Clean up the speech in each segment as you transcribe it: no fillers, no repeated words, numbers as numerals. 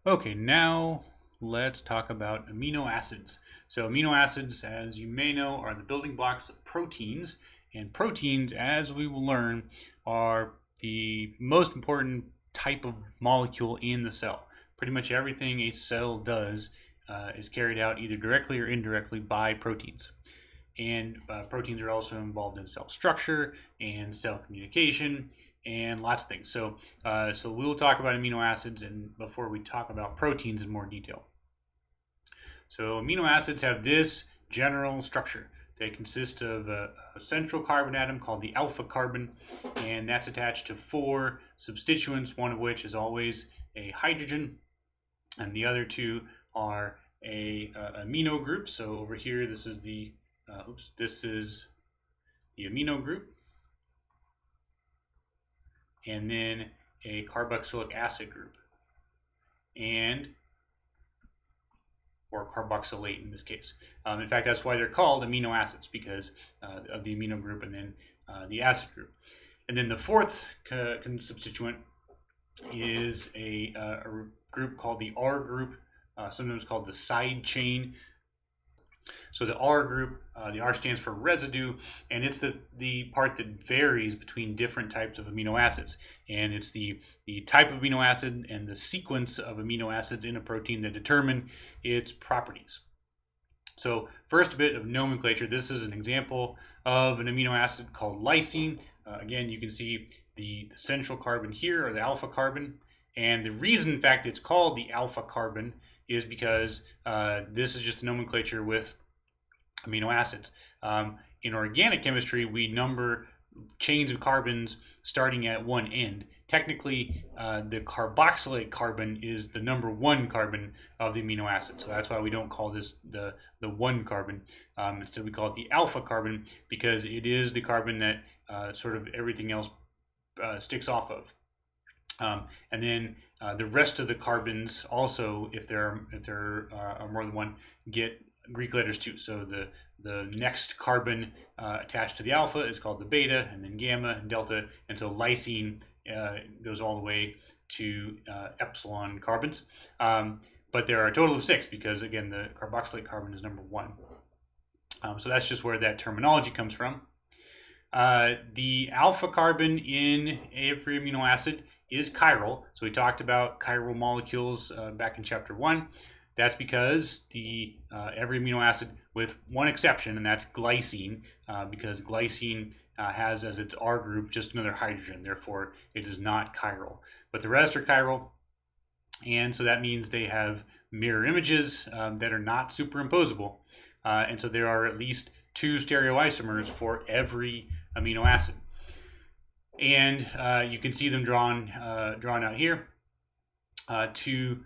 Okay, now let's talk about amino acids. So amino acids, as you may know, are the building blocks of proteins. And proteins, as we will learn, are the most important type of molecule in the cell. Pretty much everything a cell does is carried out either directly or indirectly by proteins. And proteins are also involved in cell structure and cell communication and lots of things. So we'll talk about amino acids and before we talk about proteins in more detail. So amino acids have this general structure. They consist of a central carbon atom called the alpha carbon, and that's attached to 4 substituents, one of which is always a hydrogen, and the other 2 are a amino group. So over here, this is the amino group, and then a carboxylic acid group, or carboxylate in this case. In fact, that's why they're called amino acids, because of the amino group and then the acid group. And then the 4th substituent is a group called the R group, sometimes called the side chain. So the R group, the R stands for residue, and it's the part that varies between different types of amino acids. And it's the type of amino acid and the sequence of amino acids in a protein that determine its properties. So first, a bit of nomenclature. This is an example of an amino acid called lysine. Again, you can see the central carbon here, or the alpha carbon. And the reason, in fact, it's called the alpha carbon is because this is just a nomenclature with amino acids. In organic chemistry, we number chains of carbons starting at one end. Technically, the carboxylate carbon is the number 1 carbon of the amino acid. So that's why we don't call this the 1 carbon. Instead, we call it the alpha carbon because it is the carbon that sort of everything else sticks off of. And then the rest of the carbons also, if there are more than one, get Greek letters too. So the next carbon attached to the alpha is called the beta, and then gamma and delta. And so lysine goes all the way to epsilon carbons. But there are a total of 6 because, again, the carboxylate carbon is number 1. So that's just where that terminology comes from. The alpha carbon in every amino acid is chiral. So we talked about chiral molecules back in chapter 1. That's because every amino acid, with one exception, and that's glycine, because glycine has as its R group just another hydrogen. Therefore, it is not chiral. But the rest are chiral, and so that means they have mirror images that are not superimposable. And so there are at least 2 stereoisomers for every amino acid. And you can see them drawn out here to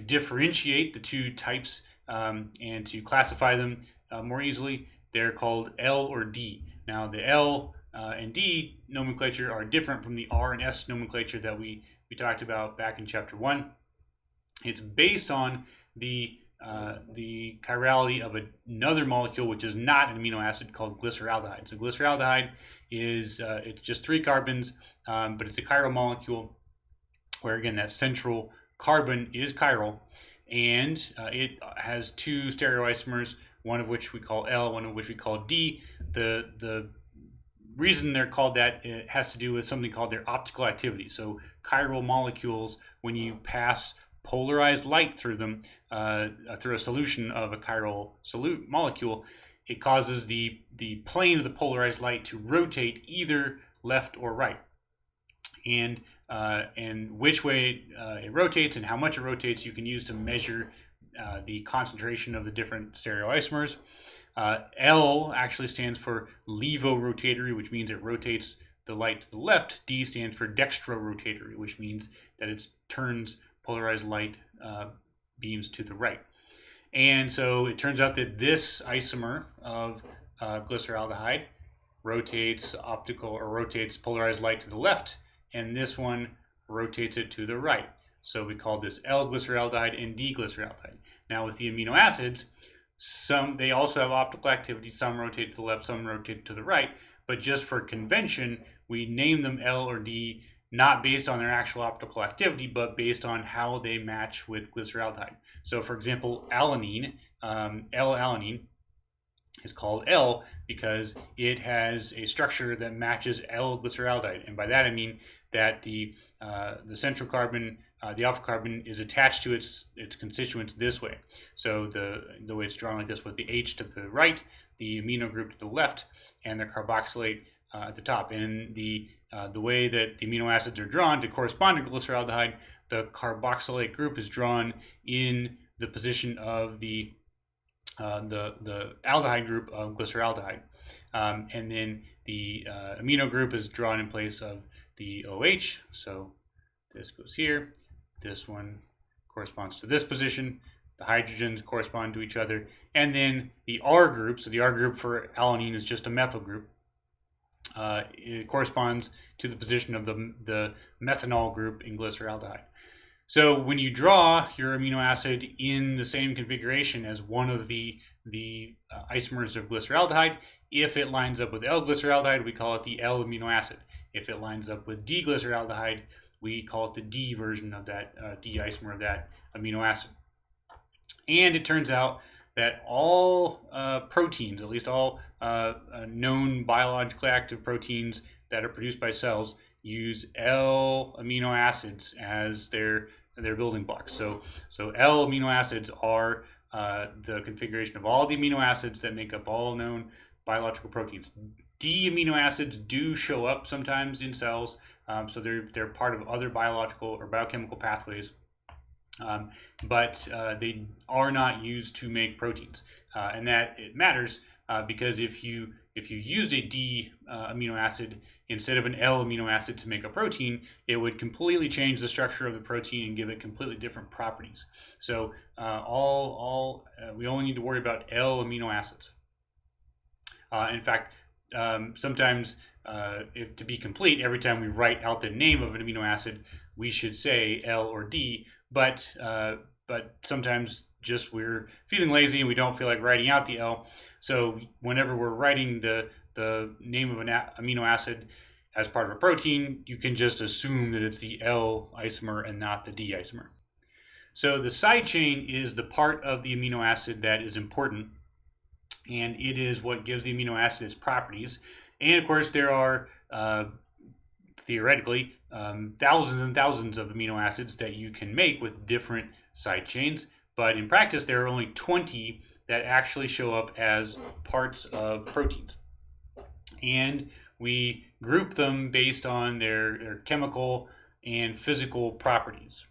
differentiate the 2 types and to classify them more easily. They're called L or D. Now the L and D nomenclature are different from the R and S nomenclature that we talked about back in chapter 1. It's based on the chirality of another molecule, which is not an amino acid, called glyceraldehyde. So glyceraldehyde is it's just 3 carbons, but it's a chiral molecule where, again, that central carbon is chiral, and it has 2 stereoisomers, one of which we call L, one of which we call D. The reason they're called that, it has to do with something called their optical activity. So chiral molecules, when you pass polarized light through them, through a solution of a chiral solute molecule, it causes the plane of the polarized light to rotate either left or right. And which way it rotates and how much it rotates, you can use to measure the concentration of the different stereoisomers. L actually stands for levorotatory, which means it rotates the light to the left. D stands for dextrorotatory, which means that it turns polarized light beams to the right. And so it turns out that this isomer of glyceraldehyde rotates polarized light to the left, and this one rotates it to the right. So we call this L-glyceraldehyde and D-glyceraldehyde. Now with the amino acids, they also have optical activity. Some rotate to the left, some rotate to the right. But just for convention, we name them L or D, not based on their actual optical activity, but based on how they match with glyceraldehyde. So for example, alanine, L-alanine, is called L because it has a structure that matches L-glyceraldehyde. And by that I mean that the central carbon, the alpha carbon, is attached to its constituents this way. So the way it's drawn like this, with the H to the right, the amino group to the left, and the carboxylate at the top. And the way that the amino acids are drawn to correspond to glyceraldehyde, the carboxylate group is drawn in the position of the aldehyde group of glyceraldehyde, and then the amino group is drawn in place of the OH. So this goes here. This one corresponds to this position. The hydrogens correspond to each other, and then the R group. So the R group for alanine is just a methyl group. It corresponds to the position of the methanol group in glyceraldehyde. So when you draw your amino acid in the same configuration as one of the isomers of glyceraldehyde, if it lines up with L-glyceraldehyde, we call it the L amino acid. If it lines up with D-glyceraldehyde, we call it the D version of that D isomer of that amino acid. And it turns out that all proteins, at least all known biologically active proteins that are produced by cells, use L amino acids as their building blocks. So L amino acids are the configuration of all the amino acids that make up all known biological proteins. D amino acids do show up sometimes in cells, so they're part of other biological or biochemical pathways, but they are not used to make proteins, and that it matters because if you used a D amino acid instead of an L amino acid to make a protein, it would completely change the structure of the protein and give it completely different properties. So we only need to worry about L amino acids. In fact, sometimes, if to be complete, every time we write out the name of an amino acid, we should say L or D. But sometimes just we're feeling lazy and we don't feel like writing out the L. So whenever we're writing the name of an amino acid as part of a protein, you can just assume that it's the L isomer and not the D isomer. So the side chain is the part of the amino acid that is important, and it is what gives the amino acid its properties. And of course, there are theoretically thousands and thousands of amino acids that you can make with different side chains, but in practice there are only 20 that actually show up as parts of proteins, and we group them based on their chemical and physical properties.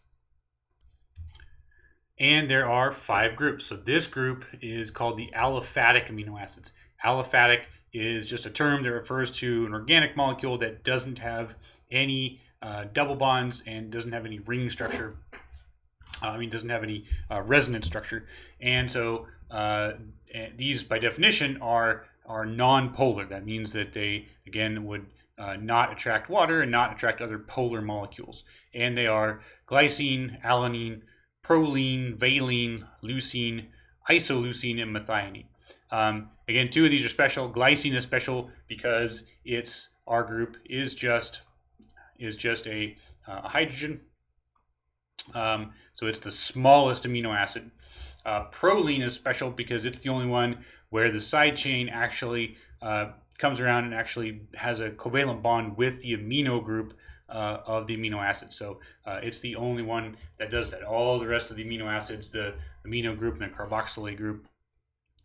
And there are 5 groups. So this group is called the aliphatic amino acids. Aliphatic is just a term that refers to an organic molecule that doesn't have any double bonds and doesn't have any ring structure. Doesn't have any resonance structure. And so these, by definition, are non-polar. That means that they, again, would not attract water and not attract other polar molecules. And they are glycine, alanine, proline, valine, leucine, isoleucine, and methionine. Again, 2 of these are special. Glycine is special because our group is just a hydrogen. So it's the smallest amino acid. Proline is special because it's the only one where the side chain actually comes around and actually has a covalent bond with the amino group of the amino acid. So it's the only one that does that. All the rest of the amino acids, the amino group and the carboxylate group,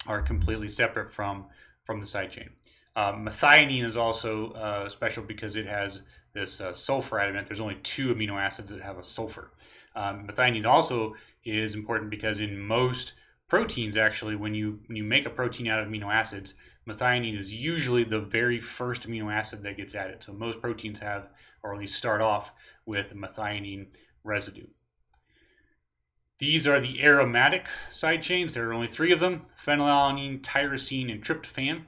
are completely separate from the side chain. Methionine is also special because it has this sulfur atom in it. There's only 2 amino acids that have a sulfur. Methionine also is important because in most proteins, actually, when you make a protein out of amino acids, methionine is usually the very first amino acid that gets added. So most proteins have, or at least start off with, methionine residue. These are the aromatic side chains. There are only 3 of them: phenylalanine, tyrosine, and tryptophan.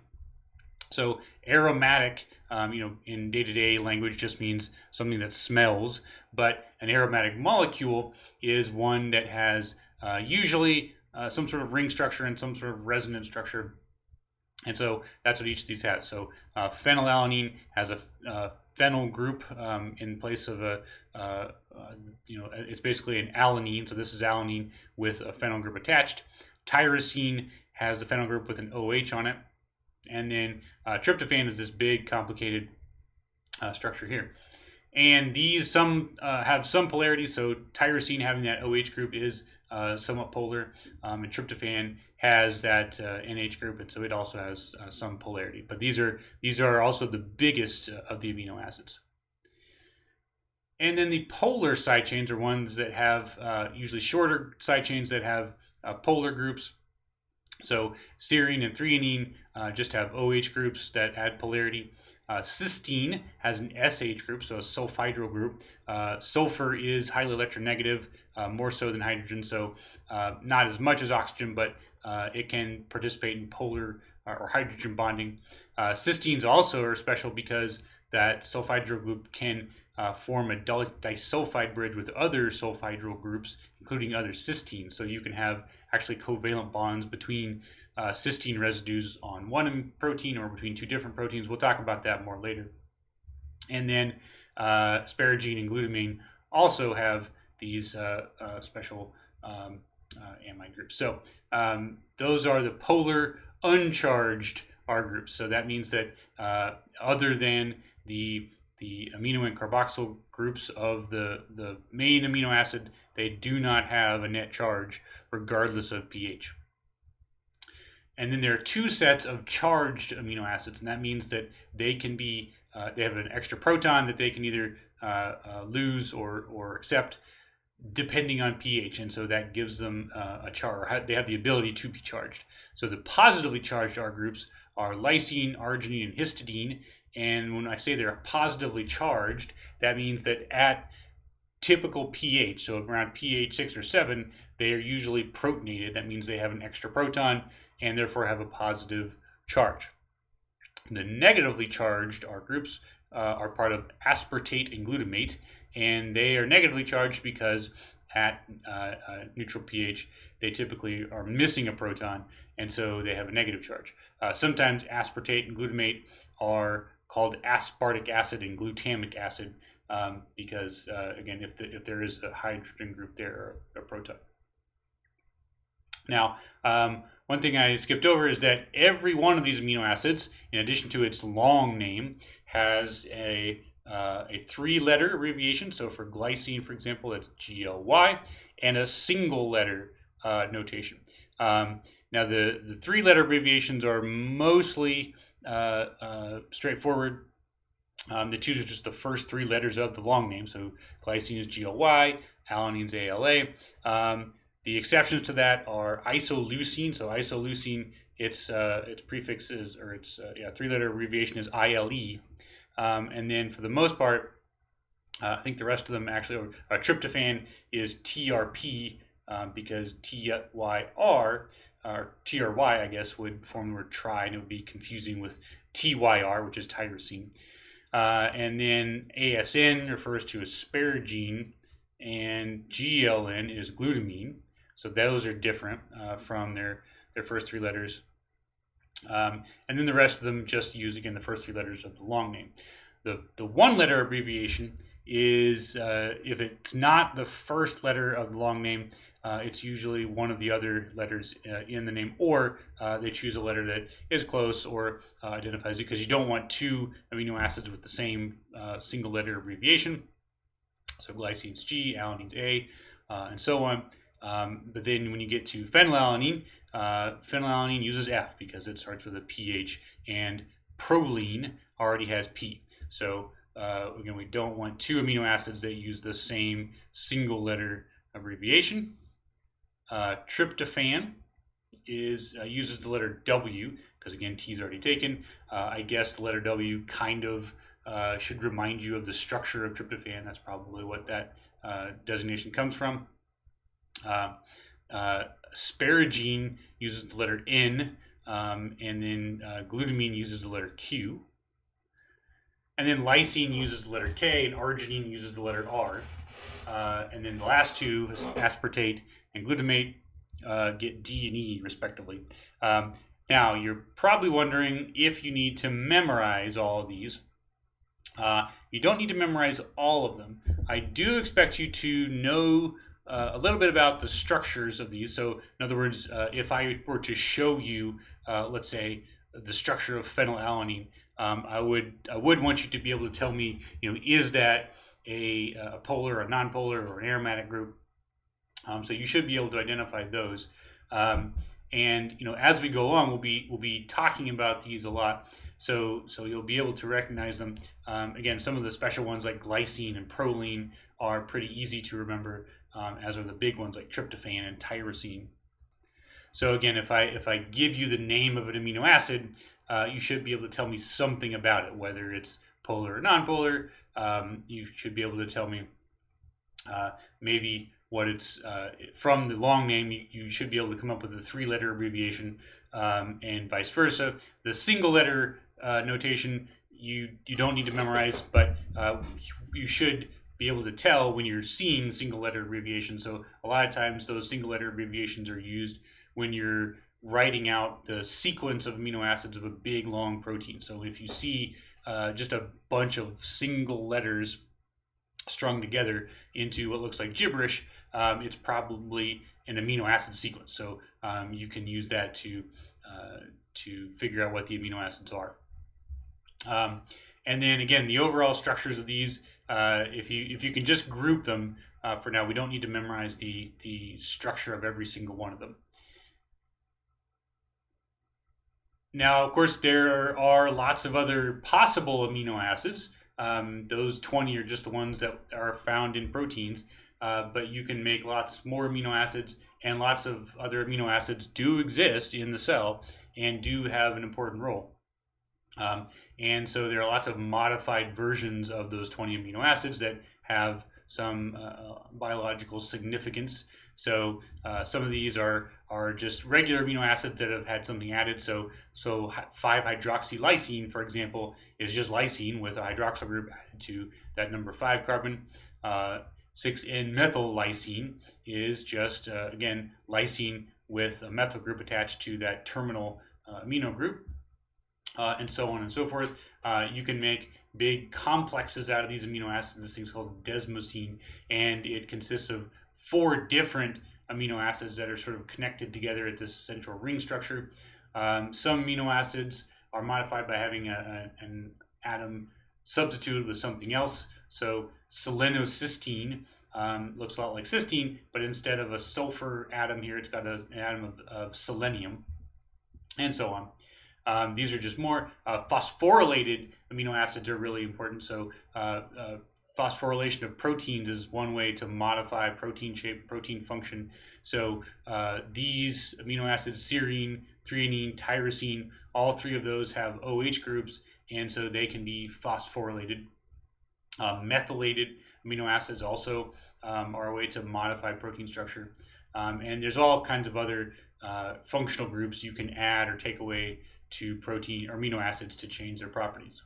So aromatic, in day-to-day language just means something that smells, but an aromatic molecule is one that has usually some sort of ring structure and some sort of resonance structure. And so that's what each of these has. So phenylalanine has a phenyl group in place of it's basically an alanine. So this is alanine with a phenyl group attached. Tyrosine has the phenyl group with an OH on it. And then tryptophan is this big, complicated structure here. And these have some polarity. So tyrosine having that OH group is somewhat polar, and tryptophan has that NH group, and so it also has some polarity. But these are also the biggest of the amino acids. And then the polar side chains are ones that have usually shorter side chains that have polar groups. So serine and threonine just have OH groups that add polarity. Cysteine has an SH group, so a sulfhydryl group. Sulfur is highly electronegative, more so than hydrogen, so not as much as oxygen, but it can participate in polar or hydrogen bonding. Cysteines also are special because that sulfhydryl group can form a disulfide bridge with other sulfhydryl groups, including other cysteines. So you can have actually covalent bonds between cysteine residues on one protein or between two different proteins. We'll talk about that more later. And then asparagine and glutamine also have these special amide groups. So those are the polar uncharged R groups. So that means that other than the amino and carboxyl groups of the main amino acid, they do not have a net charge regardless of pH. And then there are two sets of charged amino acids, and that means that they can be, they have an extra proton that they can either lose or accept depending on pH, and so that gives them a charge. They have the ability to be charged. So the positively charged R groups are lysine, arginine, and histidine. And when I say they're positively charged, that means that at typical pH, so around pH 6 or 7, they are usually protonated. That means they have an extra proton and therefore have a positive charge. The negatively charged R groups are part of aspartate and glutamate, and they are negatively charged because at neutral pH, they typically are missing a proton, and so they have a negative charge. Sometimes aspartate and glutamate are called aspartic acid and glutamic acid because, again, if there is a hydrogen group there or a proton. Now, one thing I skipped over is that every one of these amino acids, in addition to its long name, has a 3-letter abbreviation. So for glycine, for example, that's GLY, and a single letter notation. Now, the 3-letter abbreviations are mostly straightforward. They choose just the first 3 letters of the long name. So glycine is GLY, alanine is ALA. The exceptions to that are isoleucine. So isoleucine, its prefix is, or its 3-letter abbreviation is ILE. And then for the most part, I think the rest of them actually are tryptophan is TRP because TYR, or TRY, I guess, would form the word tri, and it would be confusing with TYR, which is tyrosine. And then ASN refers to asparagine, and GLN is glutamine. So those are different from their first 3 letters. And then the rest of them just use, again, the first 3 letters of the long name. The 1-letter abbreviation is, if it's not the first letter of the long name, it's usually one of the other letters in the name, or they choose a letter that is close or identifies it, because you don't want 2 amino acids with the same single letter abbreviation. So glycine's G, alanine's A, and so on. But then when you get to phenylalanine, phenylalanine uses F because it starts with a PH, and proline already has P. So again, we don't want 2 amino acids that use the same single letter abbreviation. Tryptophan uses the letter W because, again, T is already taken. I guess the letter W kind of should remind you of the structure of tryptophan. That's probably what that designation comes from. Asparagine uses the letter N, and then glutamine uses the letter Q. And then lysine uses the letter K, and arginine uses the letter R. And then the last 2, aspartate and glutamate, get D and E, respectively. Now, you're probably wondering if you need to memorize all of these. You don't need to memorize all of them. I do expect you to know a little bit about the structures of these. So in other words, if I were to show you, let's say, the structure of phenylalanine, I would want you to be able to tell me, is that a polar, a nonpolar, or an aromatic group? So you should be able to identify those. And as we go along, we'll be talking about these a lot. So you'll be able to recognize them. Again, some of the special ones like glycine and proline are pretty easy to remember, as are the big ones like tryptophan and tyrosine. So again, if I give you the name of an amino acid, you should be able to tell me something about it, whether it's polar or nonpolar. You should be able to tell me maybe what it's from the long name. You should be able to come up with a 3-letter abbreviation, and vice versa. The single letter notation you don't need to memorize, but you should be able to tell when you're seeing single letter abbreviations. So a lot of times those single letter abbreviations are used when you're writing out the sequence of amino acids of a big long protein. So if you see just a bunch of single letters strung together into what looks like gibberish, it's probably an amino acid sequence. So you can use that to figure out what the amino acids are. And then again, the overall structures of these, if you can just group them for now, we don't need to memorize the structure of every single one of them. Now, of course, there are lots of other possible amino acids. Those 20 are just the ones that are found in proteins, but you can make lots more amino acids, and lots of other amino acids do exist in the cell and do have an important role. And so there are lots of modified versions of those 20 amino acids that have some biological significance. So some of these are just regular amino acids that have had something added. So 5-hydroxylysine, for example, is just lysine with a hydroxyl group added to that number 5 carbon. 6N-methyllysine is just, again, lysine with a methyl group attached to that terminal amino group. And so on and so forth. You can make big complexes out of these amino acids. This thing's called desmosine, and it consists of 4 different amino acids that are sort of connected together at this central ring structure. Some amino acids are modified by having an atom substituted with something else. So selenocysteine looks a lot like cysteine, but instead of a sulfur atom here, it's got an atom of selenium, and so on. These are just more phosphorylated amino acids are really important. So phosphorylation of proteins is one way to modify protein shape, protein function. So these amino acids, serine, threonine, tyrosine, all 3 of those have OH groups, and so they can be phosphorylated. Methylated amino acids also are a way to modify protein structure. And there's all kinds of other functional groups you can add or take away to protein or amino acids to change their properties.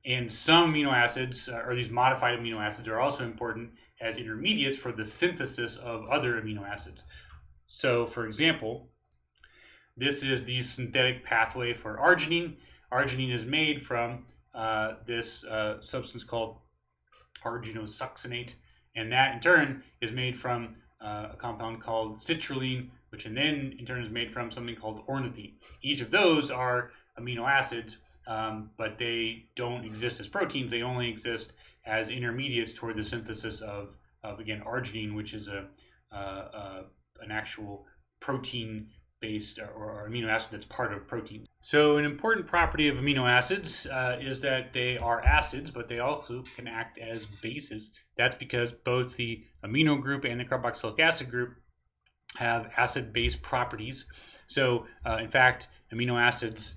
And some amino acids, or these modified amino acids, are also important as intermediates for the synthesis of other amino acids. So, for example, this is the synthetic pathway for arginine. Arginine is made from this substance called arginosuccinate, and that in turn is made from a compound called citrulline, which then in turn is made from something called ornithine. Each of those are amino acids, but they don't exist as proteins. They only exist as intermediates toward the synthesis of again, arginine, which is an actual protein-based or amino acid that's part of protein. So an important property of amino acids is that they are acids, but they also can act as bases. That's because both the amino group and the carboxylic acid group have acid-base properties. So in fact, amino acids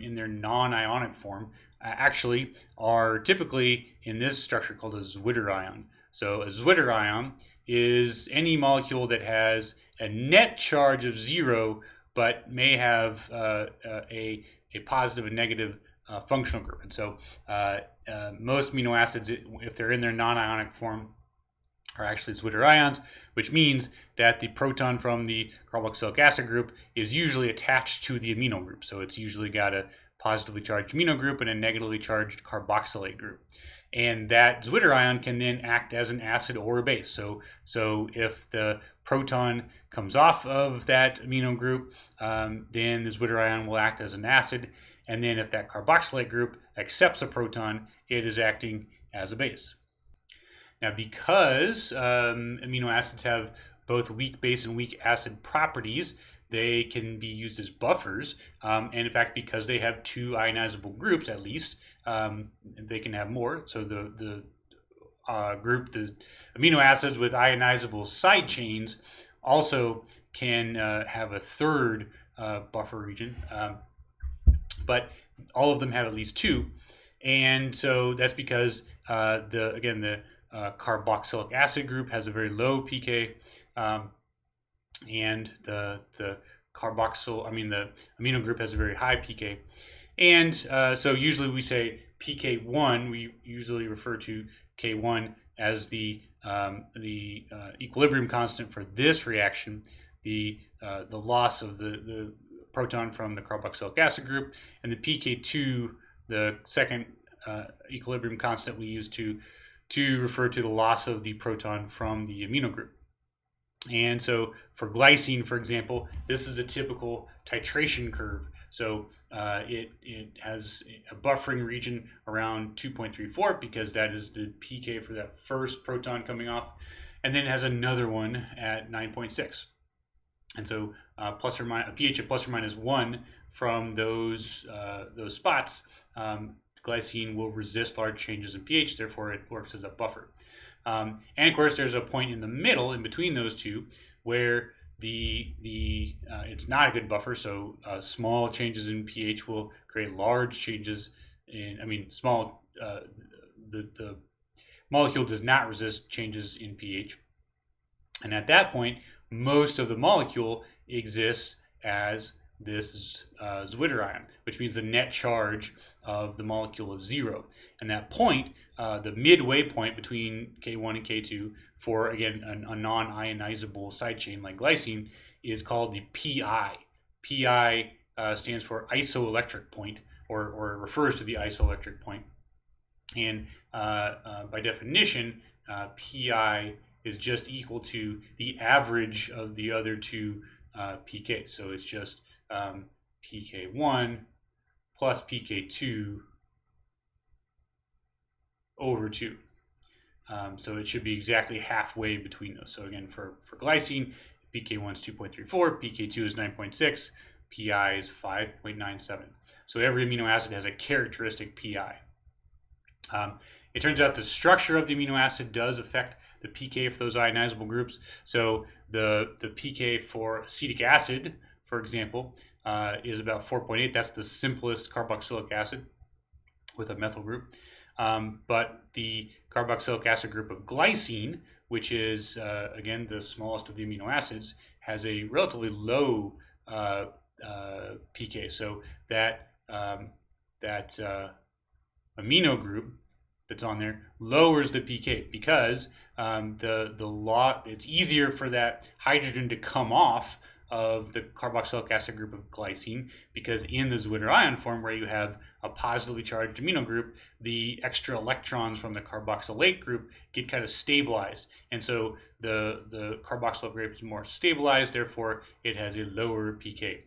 in their non-ionic form actually are typically in this structure called a zwitterion. So a zwitterion is any molecule that has a net charge of 0 but may have a positive and negative functional group. And so most amino acids, if they're in their non-ionic form, are actually zwitterions, which means that the proton from the carboxylic acid group is usually attached to the amino group. So it's usually got a positively charged amino group and a negatively charged carboxylate group. And that Zwitter can then act as an acid or a base. So if the proton comes off of that amino group, then the Zwitter will act as an acid. And then if that carboxylate group accepts a proton, it is acting as a base. Now, because amino acids have both weak base and weak acid properties, they can be used as buffers. And in fact, because they have two ionizable groups at least, they can have more. So the amino acids with ionizable side chains also can have a third buffer region. But all of them have at least two. And so that's because the carboxylic acid group has a very low pK, and the amino group has a very high pK. And so usually we say pK1, we usually refer to K1 as the equilibrium constant for this reaction, the loss of the proton from the carboxylic acid group, and the pK2, the second equilibrium constant we use to refer to the loss of the proton from the amino group. And so for glycine, for example, this is a typical titration curve. So it has a buffering region around 2.34 because that is the pK for that first proton coming off, and then it has another one at 9.6. And so plus or minus, a pH of plus or minus 1 from those spots, glycine will resist large changes in pH, therefore it works as a buffer. And of course, there's a point in the middle, in between those two, where it's not a good buffer. So small changes in pH will create large changes the molecule does not resist changes in pH. And at that point, most of the molecule exists as this Zwitter ion, which means the net charge of the molecule is 0. And that point, the midway point between K1 and K2 for, again, a non-ionizable side chain like glycine is called the PI. PI stands for isoelectric point, or refers to the isoelectric point. And by definition, PI is just equal to the average of the other two pKs. So it's just pK1 plus pK2 over 2. So it should be exactly halfway between those. So again, for glycine, pK1 is 2.34, pK2 is 9.6, PI is 5.97. So every amino acid has a characteristic PI. It turns out the structure of the amino acid does affect the pK for those ionizable groups. So the pK for acetic acid, for example, is about 4.8. That's the simplest carboxylic acid with a methyl group. But the carboxylic acid group of glycine, which is, again, the smallest of the amino acids, has a relatively low pK. So that amino group that's on there lowers the pK because it's easier for that hydrogen to come off of the carboxylic acid group of glycine, because in the Zwitter ion form, where you have a positively charged amino group, the extra electrons from the carboxylate group get kind of stabilized, and so the carboxyl group is more stabilized, therefore it has a lower pK.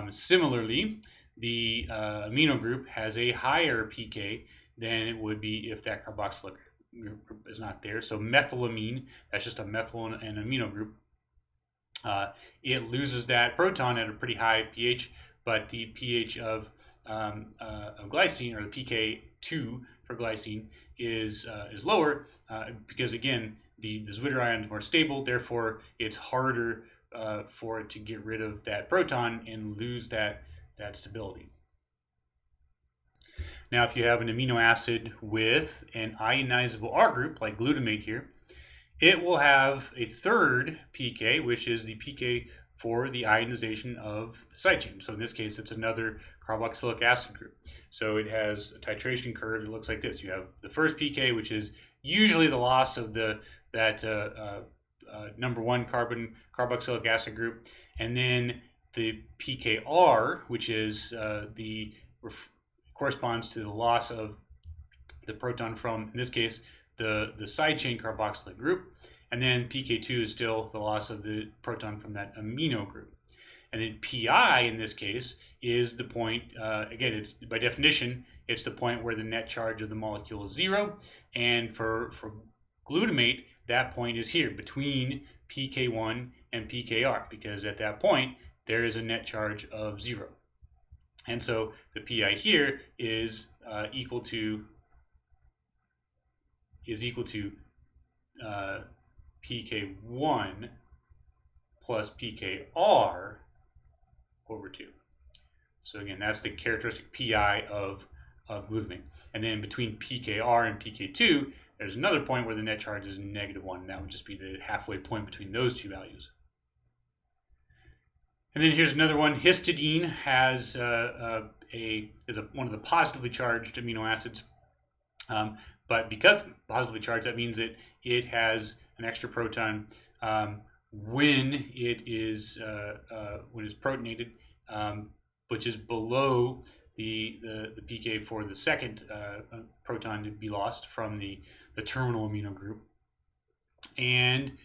Similarly, the amino group has a higher pK than it would be if that carboxylic group is not there. So methylamine, that's just a methyl and amino group. It loses that proton at a pretty high pH, but the pH of glycine, or the pK2 for glycine, is lower because, again, the Zwitter ion is more stable. Therefore, it's harder for it to get rid of that proton and lose that stability. Now, if you have an amino acid with an ionizable R group, like glutamate here, it will have a third pK, which is the pK for the ionization of the side chain. So in this case, it's another carboxylic acid group. So it has a titration curve that looks like this. You have the first pK, which is usually the loss of that number 1 carbon carboxylic acid group, and then the pKr, which is the corresponds to the loss of the proton from, in this case, the side chain carboxylate group. And then pK2 is still the loss of the proton from that amino group. And then Pi in this case is the point, again, it's by definition, it's the point where the net charge of the molecule is 0. And for glutamate, that point is here between pK1 and pKr, because at that point, there is a net charge of 0. And so the Pi here is equal to pK1 plus pKr over 2. So again, that's the characteristic Pi of glutamate. And then between pKr and pK2, there's another point where the net charge is -1. And that would just be the halfway point between those two values. And then here's another one. Histidine has one of the positively charged amino acids. But because positively charged, that means that it has an extra proton when it is protonated, which is below the pK for the second proton to be lost from the terminal amino group. And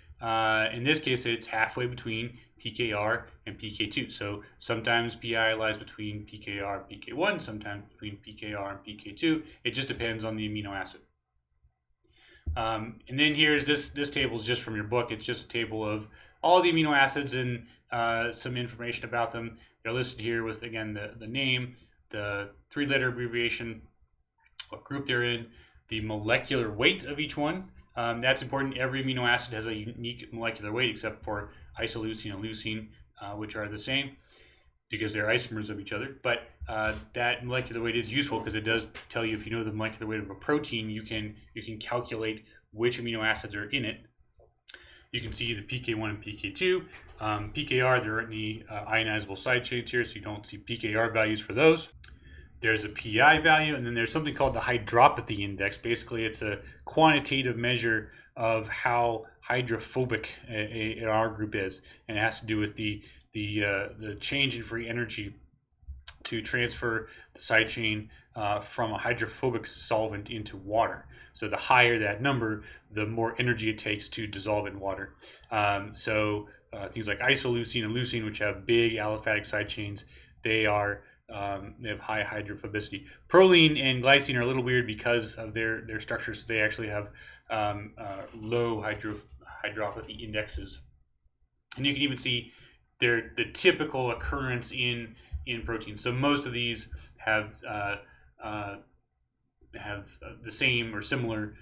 in this case, it's halfway between pKr and pK2. So sometimes Pi lies between pKr and pK1, sometimes between pKr and pK2. It just depends on the amino acid. And then here's this table is just from your book. It's just a table of all the amino acids and some information about them. They're listed here with, again, the name, the 3-letter abbreviation, what group they're in, the molecular weight of each one. That's important. Every amino acid has a unique molecular weight except for isoleucine and leucine, which are the same because they're isomers of each other. But that molecular weight is useful because it does tell you, if you know the molecular weight of a protein, you can calculate which amino acids are in it. You can see the pK1 and pK2. pKr, there aren't any ionizable side chains here, so you don't see pKr values for those. There's a Pi value, and then there's something called the hydropathy index. Basically, it's a quantitative measure of how hydrophobic an R group is, and it has to do with the change in free energy to transfer the side chain from a hydrophobic solvent into water. So the higher that number, the more energy it takes to dissolve in water. Things like isoleucine and leucine, which have big aliphatic side chains, they have high hydrophobicity. Proline and glycine are a little weird because of their structures. So they actually have low hydropathy indexes, and you can even see they're the typical occurrence in proteins. So most of these have the same or similar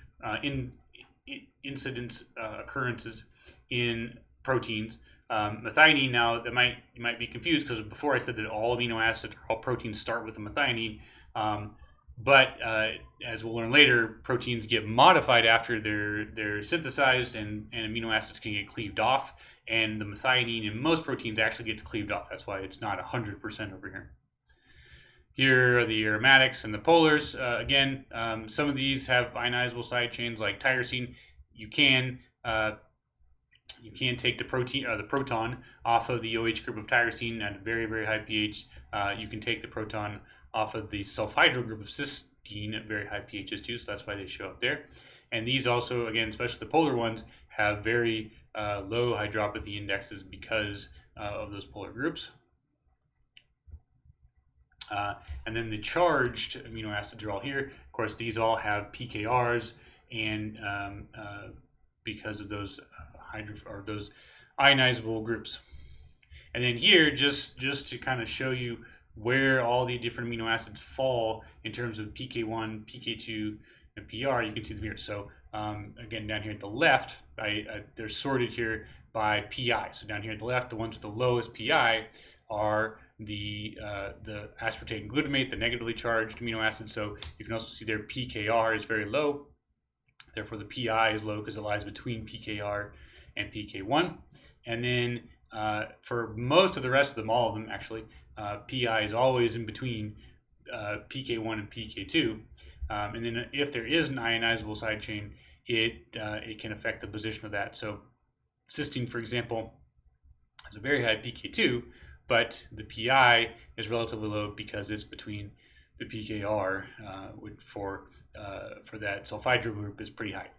incidence occurrences in proteins. Methionine, now that you might be confused because before I said that all amino acids, all proteins start with a methionine, but as we'll learn later, proteins get modified after they're synthesized, and amino acids can get cleaved off, and the methionine in most proteins actually gets cleaved off. That's why it's not 100% over here. Here are the aromatics and the polars. Again, some of these have ionizable side chains like tyrosine. You can take the proton off of the OH group of tyrosine at a very, very high pH. You can take the proton off of the sulfhydryl group of cysteine at very high pHs too, so that's why they show up there. And these also, again, especially the polar ones, have very low hydropathy indexes because of those polar groups. And then the charged amino acids are all here. Of course, these all have pKRs, and because of those those ionizable groups. And then here, just to kind of show you where all the different amino acids fall in terms of pK1, pK2, and PR, you can see them here. So again, down here at the left, they're sorted here by PI. So down here at the left, the ones with the lowest PI are the aspartate and glutamate, the negatively charged amino acids. So you can also see their pKr is very low. Therefore, the PI is low because it lies between pKr and pK1. And then for most of the rest of them, all of them actually, PI is always in between pK1 and pK2. And then if there is an ionizable side chain, it can affect the position of that. So cysteine, for example, has a very high pK2, but the PI is relatively low because it's between the pKr for that sulfhydryl group is pretty high.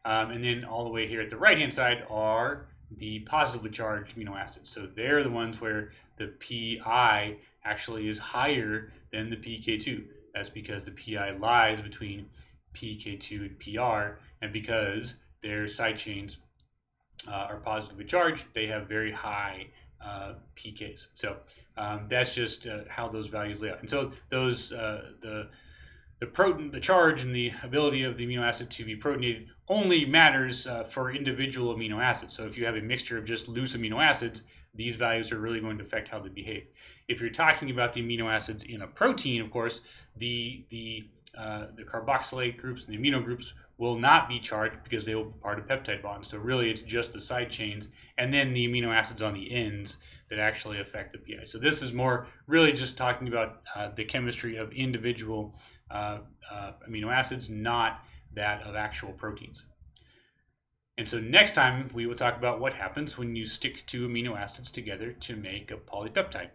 And then all the way here at the right-hand side are the positively charged amino acids. So they're the ones where the pi actually is higher than the pK2. That's because the pi lies between pK2 and pr, and because their side chains are positively charged, they have very high pKs. So that's just how those values lay out. And so those the charge and the ability of the amino acid to be protonated only matters for individual amino acids. So if you have a mixture of just loose amino acids, these values are really going to affect how they behave. If you're talking about the amino acids in a protein, of course, the carboxylate groups and the amino groups will not be charged because they will be part of peptide bonds. So really it's just the side chains and then the amino acids on the ends that actually affect the pi. So this is more really just talking about the chemistry of individual amino acids, not that of actual proteins. And so next time we will talk about what happens when you stick two amino acids together to make a polypeptide.